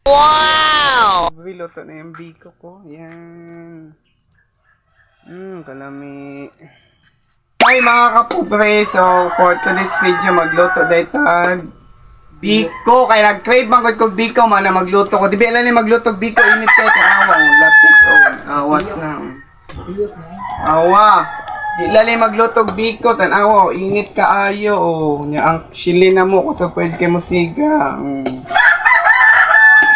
Wow! Biloto na yung biko ko. Yan. Kalami. Hi mga kapobre. So, for today's video, magluto dahil biko. Kaya nag-crave man ko biko man na magluto ko. Di ba alam niya magluto biko? Init kayo ito. Awang. Lapit. Awas na. Awa. Di lali magluto biko. Tanawa. Init kaayo. Nya ang chili na mo. Kung sa pwede kayo musiga.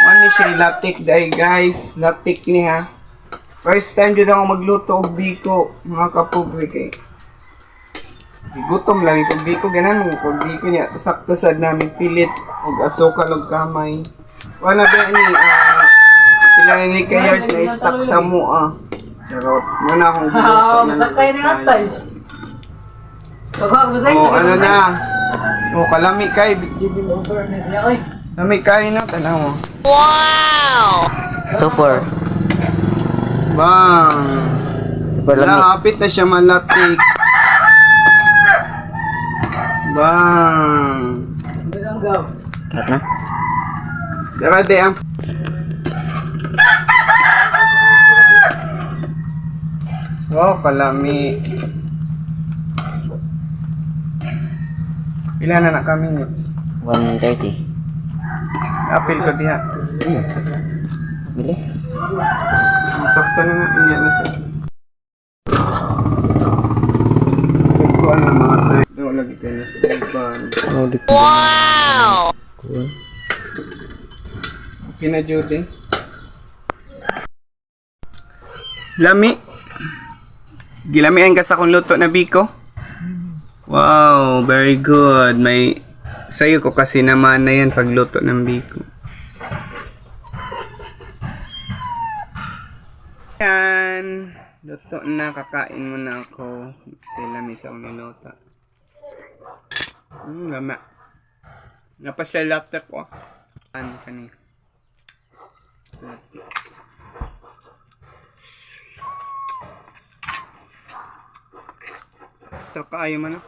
Ano siya, latik dahil guys, latik niya. First time dyan ako magluto og biko, mga kapobre kay. Gutom lang yung biko, ganan mo pag biko niya. Sakto sad namin pilit, og asukal og kamay. Wala ba ni, ilang ni kayars na stock sa mo Charot, muna akong giluto na nagkasay. Ano na. Kalami kay. Kalami kay no, tanaw mo. Wow! Super. Bang! Super lamig. Nakapit na siya malatik. Bang! Kat na? Saka de ang... kalami. Ilan na kami minutes? 1:30. Apil ko diha. Bili? Sakto na nga. Hindi na siya. Sakto na mga tayo. Doon lagi kayo na sa iban. Wow! Cool. Okay na, Judy. Lami. Gilamian ka sa kong luto na biko. Wow, very good. May sayo ko kasi naman na yan pagluto ng biko. Yan. Luto na. Kakain mo na ako. Kasi lami sa akong niluto. Lama. Napasya latte ko. Ano ka niya? Latte. Ito kaayo mo na.